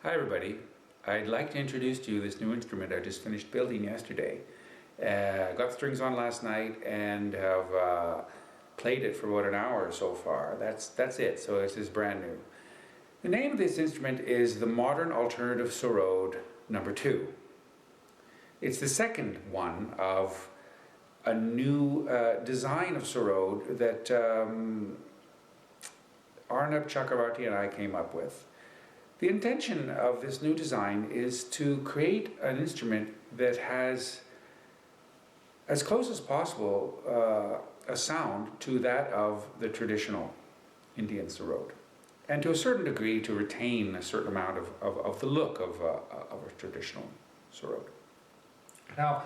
Hi everybody, I'd like to introduce to you this new instrument I just finished building yesterday. Got the strings on last night and have played it for about an hour so far. That's it, so this is brand new. The name of this instrument is the Modern Alternative Sarod No. 2. It's the second one of a new design of Sarod that Arnab, Chakrabarti and I came up with. The intention of this new design is to create an instrument that has, as close as possible, a sound to that of the traditional Indian Sarod, and to a certain degree to retain a certain amount of the look of a traditional Sarod. Now,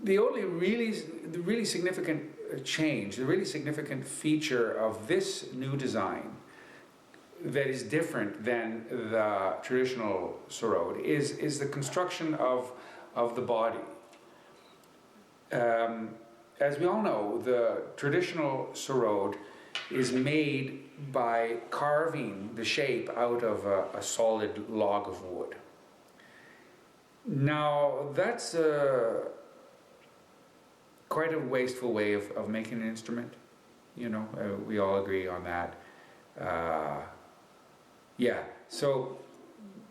the really significant change, the really significant feature of this new design that is different than the traditional Sarod is the construction of the body. As we all know, the traditional Sarod is made by carving the shape out of a solid log of wood. Now, that's quite a wasteful way of making an instrument. You know, we all agree on that. Yeah, so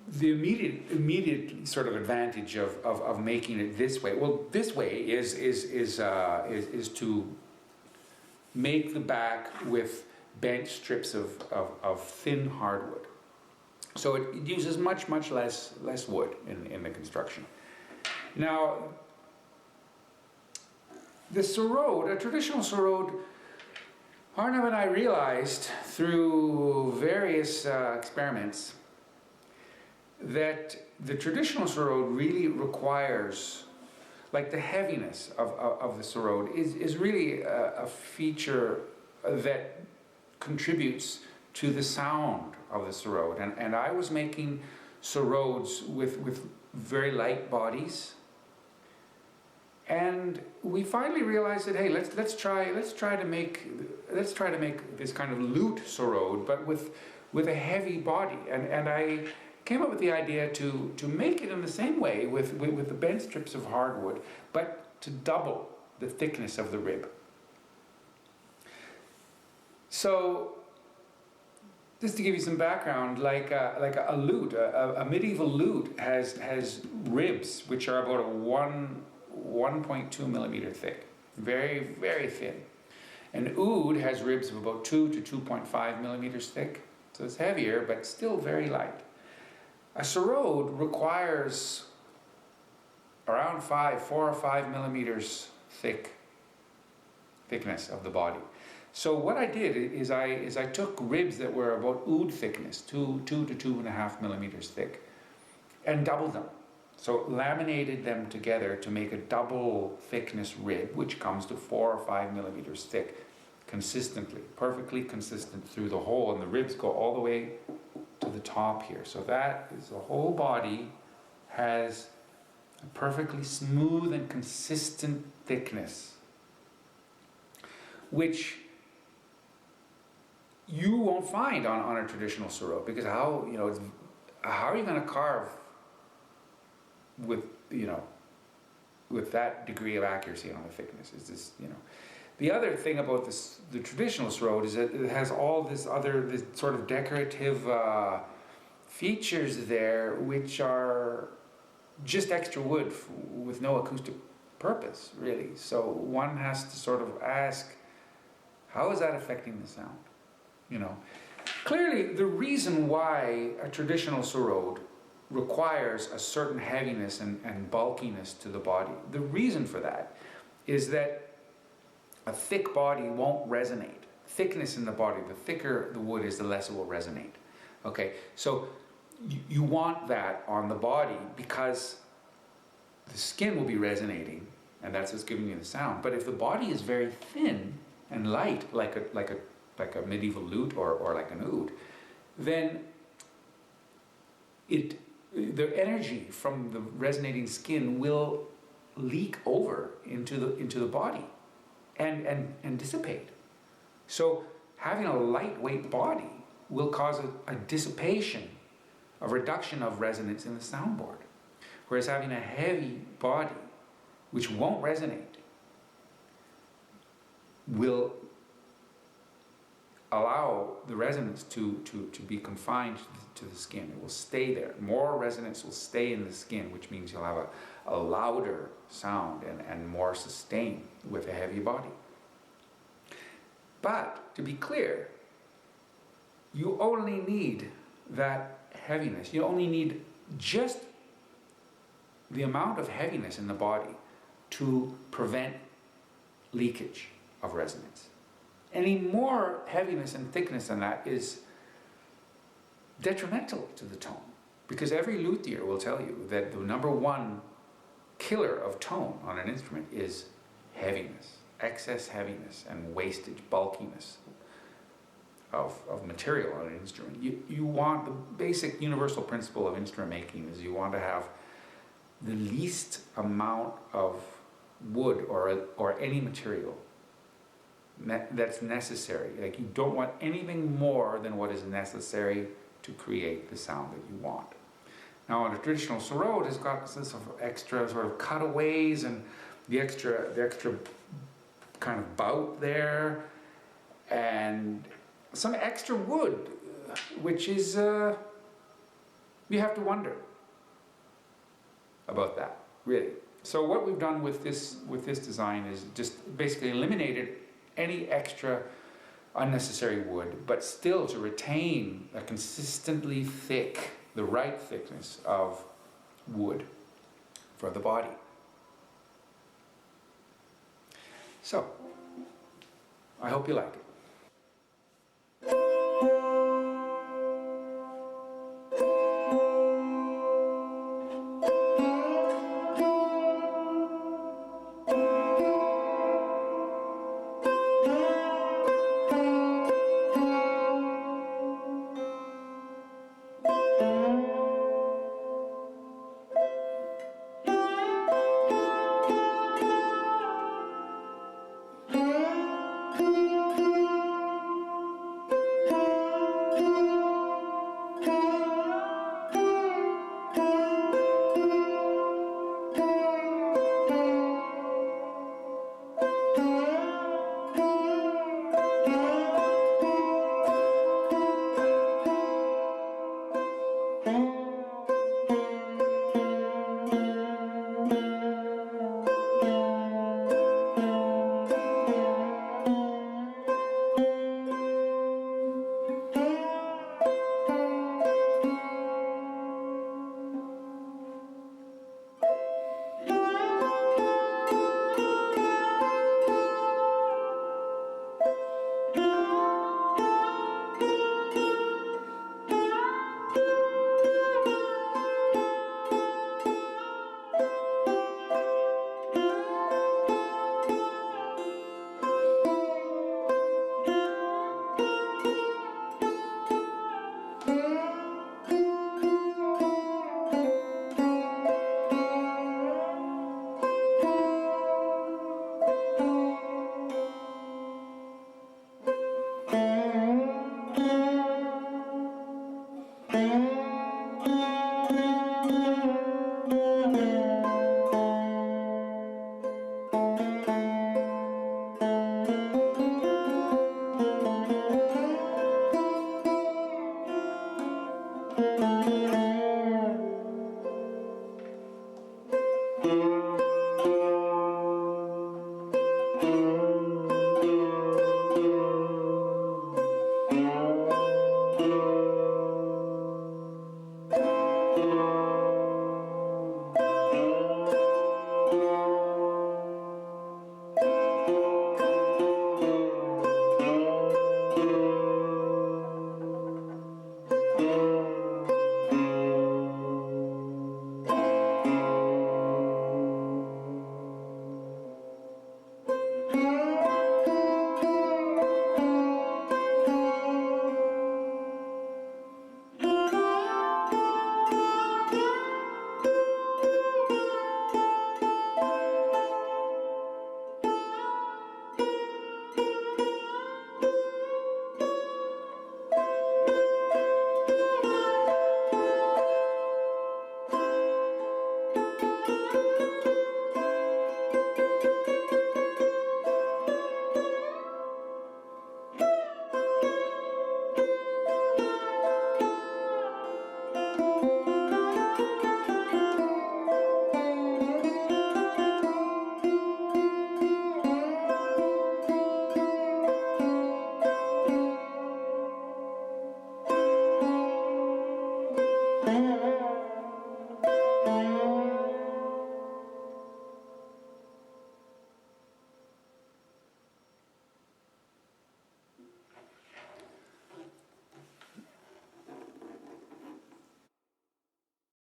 the immediate sort of advantage of making it this way, well, this way is to make the back with bent strips of thin hardwood. So it uses much less wood in the construction. Now, the Sarod, a traditional Sarod, Arnab and I realized through various experiments that the traditional Sarod really requires, like the heaviness of the Sarod is really a feature that contributes to the sound of the Sarod. And I was making Sarods with very light bodies. And we finally realized that, hey, let's try to make this kind of lute Sarod, but with a heavy body. And I came up with the idea to make it in the same way with the bent strips of hardwood, but to double the thickness of the rib. So, just to give you some background, like a lute, a medieval lute has ribs which are about 1.2 millimeter thick, very thin. An oud has ribs of about 2 to 2.5 millimeters thick, so it's heavier but still very light. A Sarod requires around 4 or 5 millimeters thickness of the body. So what I did is I took ribs that were about oud thickness, 2 to 2.5 millimeters thick, and doubled them. So laminated them together to make a double thickness rib, which comes to 4 or 5 millimeters thick, consistently, perfectly consistent through the hole, and the ribs go all the way to the top here. So that is, the whole body has a perfectly smooth and consistent thickness, which you won't find on a traditional Sarod, because how are you going to carve with that degree of accuracy on the thickness? Is this, the other thing about the traditional Sarod is that it has all this sort of decorative features there, which are just extra wood with no acoustic purpose, really. So one has to sort of ask, how is that affecting the sound? Clearly the reason why a traditional Sarod requires a certain heaviness and bulkiness to the body, the reason for that is that a thick body won't resonate. Thickness in the body, the thicker the wood is, the less it will resonate. Okay, so you want that on the body because the skin will be resonating, and that's what's giving you the sound. But if the body is very thin and light, like a medieval lute or like an oud, then the energy from the resonating skin will leak over into the body and dissipate. So having a lightweight body will cause a dissipation a reduction of resonance in the soundboard. Whereas having a heavy body, which won't resonate, will allow the resonance to be confined to the skin. It will stay there. More resonance will stay in the skin, which means you'll have a louder sound and more sustain with a heavy body. But, to be clear, you only need that heaviness. You only need just the amount of heaviness in the body to prevent leakage of resonance. Any more heaviness and thickness than that is detrimental to the tone, because every luthier will tell you that the number one killer of tone on an instrument is heaviness, excess heaviness and wastage, bulkiness of material on an instrument. You want, the basic universal principle of instrument making is you want to have the least amount of wood or any material that's necessary. Like, you don't want anything more than what is necessary to create the sound that you want. Now, on a traditional Sarod, it's got this sort of extra sort of cutaways and the extra kind of bout there, and some extra wood, which is you have to wonder about that, really. So what we've done with this design is just basically eliminated any extra unnecessary wood, but still to retain a consistently thick, the right thickness of wood for the body. So, I hope you like it.